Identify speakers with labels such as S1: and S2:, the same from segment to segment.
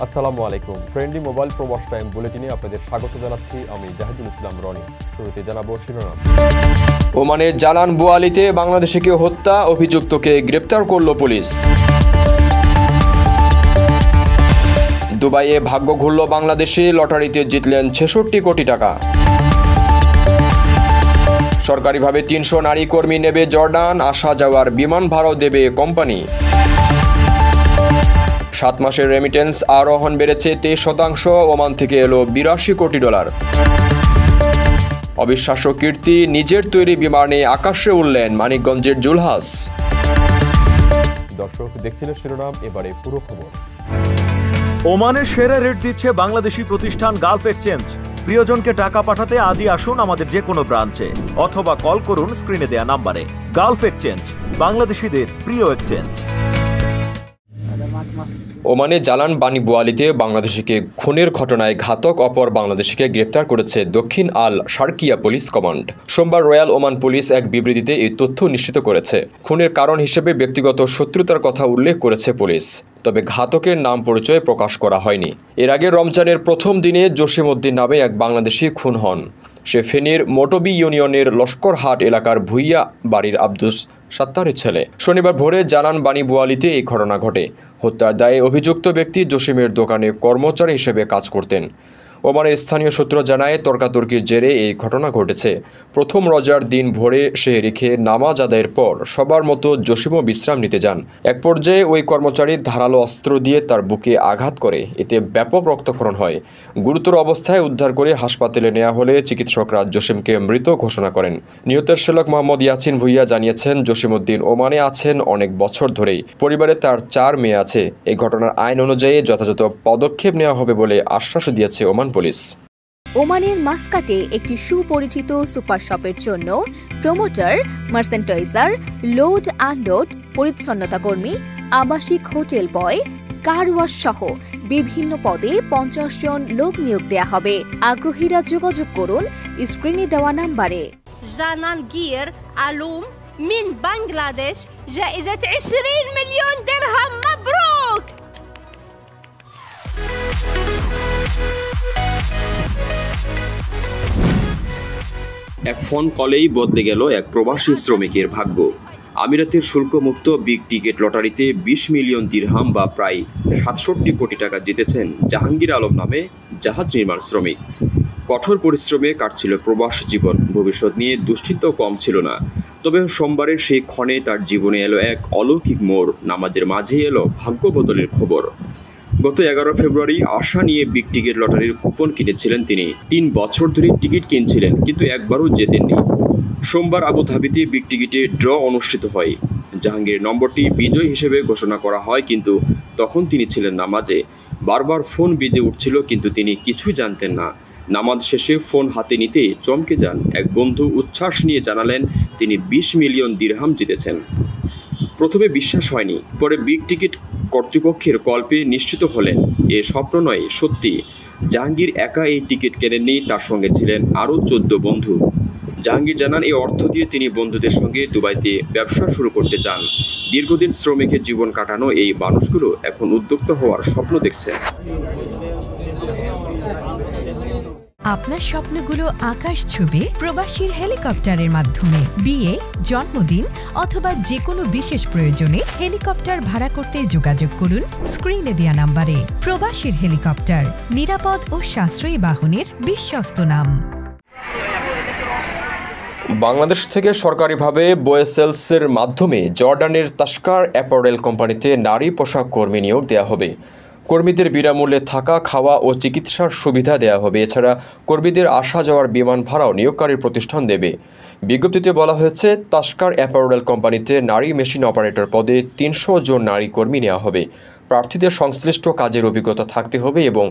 S1: আসসালামু আলাইকুম। Friendly mobile প্রবাস টাইম বুলেটিনে আপনাদের স্বাগত জানাচ্ছি আমি জাহিদুল ইসলাম রনি। শুরুতে জানাবো শিরোনাম।
S2: ওমানের জালান বুয়ালিতে বাংলাদেশিকে হত্যা, অভিযুক্তকে গ্রেপ্তার করল পুলিশ। দুবাইয়ে ভাগ্য ঘুরল বাংলাদেশে, লটারিতে জিতলেন ৬৬ কোটি টাকা। সরকারিভাবে ৩০০ নারী কর্মী নেবে জর্ডান, আসা যাওয়ার বিমান ভাড়াও দেবে কোম্পানি। ৭ মাসের রেমিটেন্স আরোহণ বেড়েছে ২৩%, ওমান থেকে এলো ৮২ কোটি ডলার। অবিশ্বাস্য কীর্তি, নিজের তৈরি বিমানে আকাশে উড়লেন মানিকগঞ্জের জুলহাস।
S1: দর্শক দেখছিলেন শিরোনাম, এবারে পুরো খবর।
S3: ওমানের সেরা রেট দিচ্ছে বাংলাদেশি প্রতিষ্ঠান গালফ এক্সচেঞ্জ। প্রিয়জনকে টাকা পাঠাতে আজই আসুন আমাদের যে কোনো ব্রাঞ্চে অথবা কল করুন স্ক্রিনে দেয়া নাম্বারে। গালফ এক্সচেঞ্জ, বাংলাদেশিদের প্রিয় এক্সচেঞ্জ।
S2: ওমানে জালান বানি বুয়ালিতে বাংলাদেশিকে খুনের ঘটনায় ঘাতক অপর বাংলাদেশিকে গ্রেপ্তার করেছে দক্ষিণ আল শারকিয়া পুলিশ কমান্ড। সোমবার রয়্যাল ওমান পুলিশ এক বিবৃতিতে এই তথ্য নিশ্চিত করেছে। খুনের কারণ হিসেবে ব্যক্তিগত শত্রুতার কথা উল্লেখ করেছে পুলিশ, তবে ঘাতকের নাম পরিচয় প্রকাশ করা হয়নি। এর আগে রমজানের প্রথম দিনে জসিম উদ্দিন নামে এক বাংলাদেশি খুন হন। সে ফেনীর মোটবি ইউনিয়নের লস্করহাট এলাকার ভুইয়া বাড়ির আব্দুস সাত্তারের ছেলে। শনিবার ভোরে জালান বানি বুয়ালিতে এই ঘটনা ঘটে। হত্যার দায়ে অভিযুক্ত ব্যক্তি জসিমের দোকানে কর্মচারী হিসেবে কাজ করতেন। ওমানের স্থানীয় সূত্র জানায়, তর্কাতর্কির জেরে এই ঘটনা ঘটেছে। প্রথম রোজার দিন ভোরে সেহরি খেয়ে নামাজ আদায়ের পর সবার মতো জসিমও বিশ্রাম নিতে যান। এক পর্যায়ে ওই কর্মচারী ধারালো অস্ত্র দিয়ে তার বুকে আঘাত করে, এতে ব্যাপক রক্তক্ষরণ হয়। গুরুতর অবস্থায় উদ্ধার করে হাসপাতালে নেওয়া হলে চিকিৎসকরা জসিমকে মৃত ঘোষণা করেন। নিহতের শ্যালক মোহাম্মদ ইয়াসিন ভুইয়া জানিয়েছেন, জসিম উদ্দিন ওমানে আছেন অনেক বছর ধরেই। পরিবারে তার ৪ মেয়ে আছে। এই ঘটনার আইন অনুযায়ী যথাযথ পদক্ষেপ নেওয়া হবে বলে আশ্বাস দিয়েছে ওমান পুলিশ।
S4: ওমানের মাস্কাটে একটি সুপরিচিত সুপার শপের জন্য প্রমোটার, মার্চেন্টাইজার, লোড আনলোড, পরিচ্ছন্নতা কর্মী, আবাসিক হোটেল বয়, কার ওয়াশ সহ বিভিন্ন পদে ৫০ জন লোক নিয়োগ দেয়া হবে। আগ্রহীরা যোগাযোগ করুন স্ক্রিনে দেওয়া নাম্বারে।
S5: جانان جير ألوم من بنغلاديش جائزة 20 مليون درهم مبروك.
S2: এক ফোন কলেই বদলে গেল এক প্রবাসী শ্রমিকের ভাগ্য। আমিরাতের শুল্কমুক্ত বিগ টিকেট লটারিতে ২০ মিলিয়ন দিরহাম বা প্রায় ৬৭ কোটি টাকা জিতেছেন জাহাঙ্গীর আলম নামে জাহাজ নির্মাণ শ্রমিক। কঠোর পরিশ্রমে কাটছিল প্রবাস জীবন, ভবিষ্যৎ নিয়ে দুশ্চিন্তাও কম ছিল না। তবে সোমবারের সেই ক্ষণে তার জীবনে এলো এক অলৌকিক মোড়। নামাজের মাঝেই এলো ভাগ্য বদলের খবর। গত ১১ ফেব্রুয়ারি আশা নিয়ে বিগ টিকেট লটারির কুপন কিনেছিলেন তিনি। ৩ বছর ধরে টিকিট কিনছিলেন, কিন্তু একবারও জেতেননি। সোমবার আবুধাবিতে বিগ টিকিটে ড্র অনুষ্ঠিত হয়। জাহাঙ্গীরের নম্বরটি বিজয় হিসেবে ঘোষণা করা হয়, কিন্তু তখন তিনি ছিলেন নামাজে। বারবার ফোন বেজে উঠছিল, কিন্তু তিনি কিছুই জানতেন না। নামাজ শেষে ফোন হাতে নিতেই চমকে যান। এক বন্ধু উচ্ছ্বাস নিয়ে জানালেন তিনি ২০ মিলিয়ন দিরহাম জিতেছেন। প্রথমে বিশ্বাস হয়নি, পরে বিগ টিকিট কর্তৃপক্ষের কল পেয়ে নিশ্চিত হলেন এ স্বপ্ন নয়, সত্যি। জাহাঙ্গীর একা এই টিকিট কেনেননি, তার সঙ্গে ছিলেন আরও ১৪ বন্ধু। জাহাঙ্গীর জানান, এই অর্থ দিয়ে তিনি বন্ধুদের সঙ্গে দুবাইতে ব্যবসা শুরু করতে চান। দীর্ঘদিন শ্রমিকের জীবন কাটানো এই মানুষগুলো এখন উদ্যোক্তা হওয়ার স্বপ্ন দেখছে।
S6: আপনার স্বপ্নগুলো আকাশ ছুবে প্রবাসীর হেলিকপ্টারের মাধ্যমে। বিয়ে, জন্মদিন অথবা যে কোনো বিশেষ প্রয়োজনে হেলিকপ্টার ভাড়া করতে যোগাযোগ করুন স্ক্রিনে দেয়া নাম্বারে। প্রবাসীর হেলিকপ্টার, নিরাপদ ও সাশ্রয়ী বাহনের বিশ্বস্ত নাম।
S2: বাংলাদেশ থেকে সরকারিভাবে বোয়েসেলসের মাধ্যমে জর্ডানের তাস্কার অ্যাপারেল কোম্পানিতে নারী পোশাক কর্মী নিয়োগ দেওয়া হবে। কর্মীদের বিনামূল্যে থাকা, খাওয়া ও চিকিৎসার সুবিধা দেওয়া হবে। এছাড়া কর্মীদের আসা যাওয়ার বিমান ভাড়াও নিয়োগকারী প্রতিষ্ঠান দেবে। বিজ্ঞপ্তিতে বলা হয়েছে, তাস্কার অ্যাপারেল কোম্পানিতে নারী মেশিন অপারেটর পদে ৩০০ জন নারী কর্মী নেওয়া হবে। প্রার্থীদের সংশ্লিষ্ট কাজের অভিজ্ঞতা থাকতে হবে এবং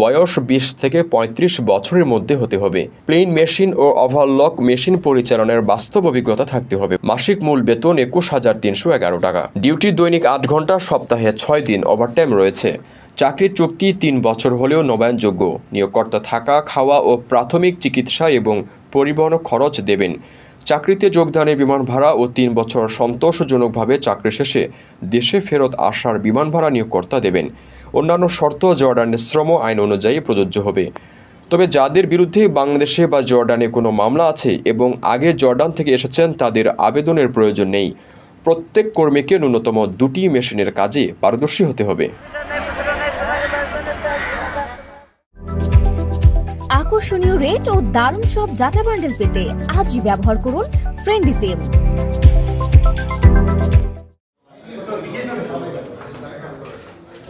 S2: বয়স ২০ থেকে ৩৫ বছরের মধ্যে হতে হবে। প্লেন মেশিন ও ওভারলক মেশিন পরিচালনার বাস্তব অভিজ্ঞতা থাকতে হবে। মাসিক মূল বেতন ২১,৩১১ টাকা। ডিউটি দৈনিক ৮ ঘন্টা, সপ্তাহে ৬ দিন ওভারটাইম রয়েছে। চাকরির চুক্তি ৩ বছর হলেও নবায়নযোগ্য। নিয়োগকর্তা থাকা, খাওয়া ও প্রাথমিক চিকিৎসা এবং পরিবহন খরচ দেবেন। চাকরিতে যোগদানের বিমান ভাড়া ও ৩ বছর সন্তোষজনকভাবে চাকরি শেষে দেশে ফেরত আসার বিমান ভাড়া নিয়োগকর্তা দেবেন।
S1: অন্যান্য শর্ত জর্ডানের শ্রম আইন অনুযায়ী প্রযোজ্য হবে। তবে যাদের বিরুদ্ধে বাংলাদেশে বা জর্ডানে কোনো মামলা আছে এবং আগে জর্ডান থেকে এসেছেন তাদের আবেদনের প্রয়োজন নেই। প্রত্যেক কর্মীকে ন্যূনতম 2টি মেশিনের কাজে পারদর্শী হতে হবে।
S4: আকর্ষণীয় রেট ও দারুণ সব ডাটা বান্ডেল পেতে আজই ব্যবহার করুন ফ্রেন্ডলি সিম।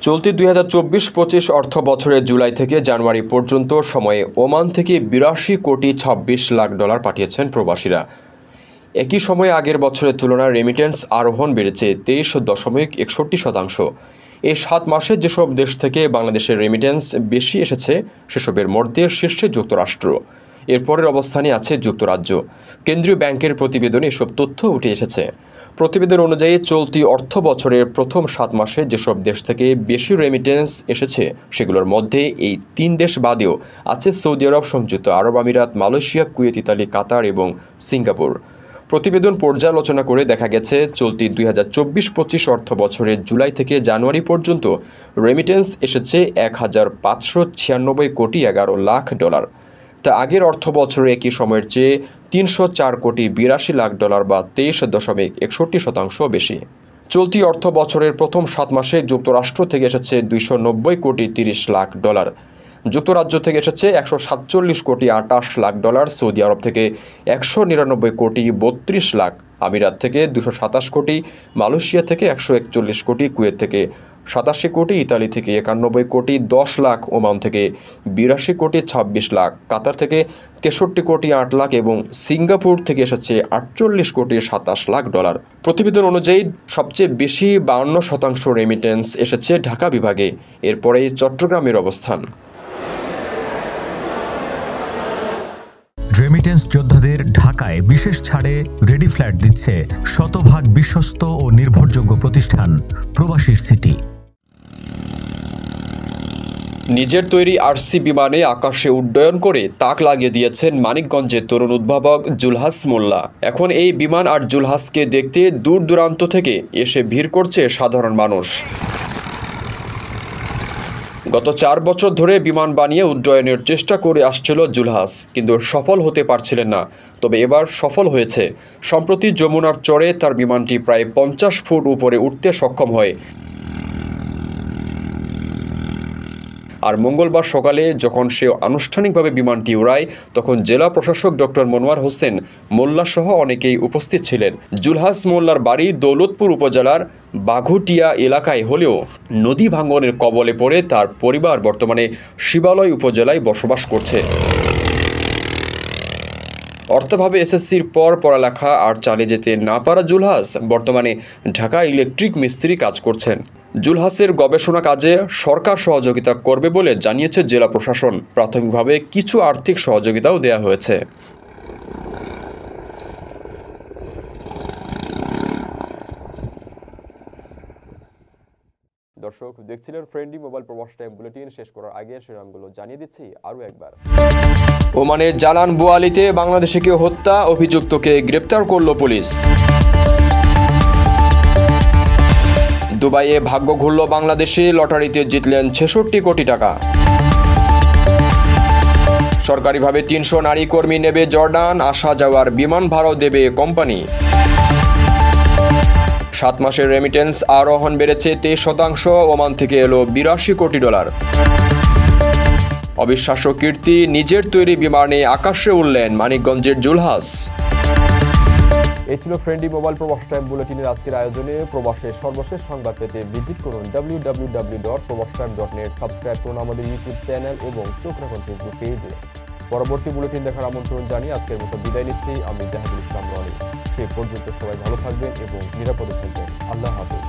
S1: চলতি 2024-25 অর্থ বছরের জুলাই থেকে জানুয়ারি পর্যন্ত সময়ে ওমান থেকে 82 কোটি 26 লাখ ডলার পাঠিয়েছেন প্রবাসীরা। একই সময়ে আগের বছরের তুলনায় রেমিটেন্স আরোহণ বেড়েছে 23.61%। এই 7 মাসে যেসব দেশ থেকে বাংলাদেশের রেমিটেন্স বেশি এসেছে সেসবের মধ্যে শীর্ষে যুক্তরাষ্ট্র, এরপরের অবস্থানে আছে যুক্তরাজ্য। কেন্দ্রীয় ব্যাংকের প্রতিবেদনে এসব তথ্য উঠে এসেছে। প্রতিবেদন অনুযায়ী চলতি অর্থ বছরের প্রথম 7 মাসে যেসব দেশ থেকে বেশি রেমিটেন্স এসেছে সেগুলোর মধ্যে এই 3 দেশ বাদেও আছে সৌদি আরব, সংযুক্ত আরব আমিরাত, মালয়েশিয়া, কুয়েত, ইতালি, কাতার এবং সিঙ্গাপুর। প্রতিবেদন পর্যালোচনা করে দেখা গেছে চলতি 2024-25 অর্থ বছরের জুলাই থেকে জানুয়ারি পর্যন্ত রেমিটেন্স এসেছে 1596 কোটি 11 লাখ ডলার। তা আগের অর্থ বছরে একই সময়ের চেয়ে 304 কোটি 82 লাখ ডলার বা 23.61% বেশি। চলতি অর্থ বছরের প্রথম 7 মাসে যুক্তরাষ্ট্র থেকে এসেছে 290 কোটি 30 লাখ ডলার, যুক্তরাজ্য থেকে এসেছে 147 কোটি 28 লাখ ডলার, সৌদি আরব থেকে 199 কোটি 32 লাখ, আমিরাত থেকে 227 কোটি, মালয়েশিয়া থেকে 141 কোটি, কুয়েত থেকে 87 কোটি, ইতালি থেকে 91 কোটি 10 লাখ, ওমান থেকে 82 কোটি 26 লাখ, কাতার থেকে 63 কোটি 8 লাখ এবং সিঙ্গাপুর থেকে এসেছে 48 কোটি 27 লাখ ডলার। প্রতিবেদন অনুযায়ী সবচেয়ে বেশি 52% রেমিটেন্স এসেছে ঢাকা বিভাগে, এরপরেই চট্টগ্রামের অবস্থান।
S7: রেমিটেন্স যোদ্ধাদের ঢাকায় বিশেষ ছাড়ে রেডি ফ্ল্যাট দিচ্ছে শতভাগ বিশ্বস্ত ও নির্ভরযোগ্য প্রতিষ্ঠান প্রবাসীর সিটি।
S1: নিজের তৈরি আরসি বিমানে আকাশে উড্ডয়ন করে তাক লাগিয়ে দিয়েছেন মানিকগঞ্জের তরুণ উদ্ভাবক জুলহাস মোল্লা। এখন এই বিমান আর জুলহাসকে দেখতে দূর দূরান্ত থেকে এসে ভিড় করছে সাধারণ মানুষ। গত 4 বছর ধরে বিমান বানিয়ে উড্ডয়নের চেষ্টা করে আসছিল জুলহাস, কিন্তু সফল হতে পারছিলেন না। তবে এবার সফল হয়েছে। সম্প্রতি যমুনার চরে তার বিমানটি প্রায় 50 ফুট উপরে উঠতে সক্ষম হয়। আর মঙ্গলবার সকালে যখন সে আনুষ্ঠানিকভাবে বিমানটি উড়ায় তখন জেলা প্রশাসক ডক্টর মনোয়ার হোসেন মোল্লা সহ অনেকেই উপস্থিত ছিলেন। জুলহাস মোল্লার বাড়ি দৌলতপুর উপজেলার বাঘুটিয়া এলাকায় হলেও নদী ভাঙনের কবলে পড়ে তার পরিবার বর্তমানে শিবালয় উপজেলায় বসবাস করছে। অর্থাভাবে এসএসসির পর পড়ালেখা আর চালিয়ে যেতে না পারা জুলহাস বর্তমানে ঢাকা ইলেকট্রিক মিস্ত্রি কাজ করছেন। জুলহাসের গবেষণা কাজে সরকার সহযোগিতা করবে বলে জানিয়েছে জেলা প্রশাসন। প্রাথমিকভাবে কিছু আর্থিক সহযোগিতাও দেওয়া হয়েছে। দর্শক দেখছিলেন ফ্রেন্ডলি মোবাইল প্রবাস টাইম বুলেটিন। শেষ করার আগে শিরোনামগুলো জানিয়ে দিচ্ছি আরও একবার। ওমানে জালান বোয়ালিতে বাংলাদেশিকে হত্যা, অভিযুক্তকে গ্রেপ্তার করল পুলিশ। দুবাইয়ে ভাগ্য ঘুরল বাংলাদেশে, লটারিতে জিতলেন 66 কোটি টাকা। সরকারিভাবে 300 নারী কর্মী নেবে জর্ডান, আসা যাওয়ার বিমান ভাড়াও দেবে কোম্পানি। 7 মাসের রেমিটেন্স আরোহণ বেড়েছে 23%, ওমান থেকে এলো 82 কোটি ডলার। অবিশ্বাস্য কীর্তি, নিজের তৈরি বিমানে আকাশে উড়লেন মানিকগঞ্জের জুলহাস। এই ছিল ফ্রেন্ডলি মোবাইল প্রবাস টাইম বুলেটিনের আজকের আয়োজনে। প্রবাসের সর্বশেষ সংবাদ পেতে ভিজিট করুন www.probastime.net। সাবস্ক্রাইব করুন আমাদের ইউটিউব চ্যানেল এবং চোখ রাখুন ফেসবুক পেজে। পরবর্তী বুলেটিন দেখার আমন্ত্রণ জানিয়ে আজকের মতো বিদায় নিচ্ছি আমি জাহিদুল ইসলাম রনি। সেই পর্যন্ত সবাই ভালো থাকবেন এবং নিরাপদে থাকবেন। আল্লাহ হাফেজ।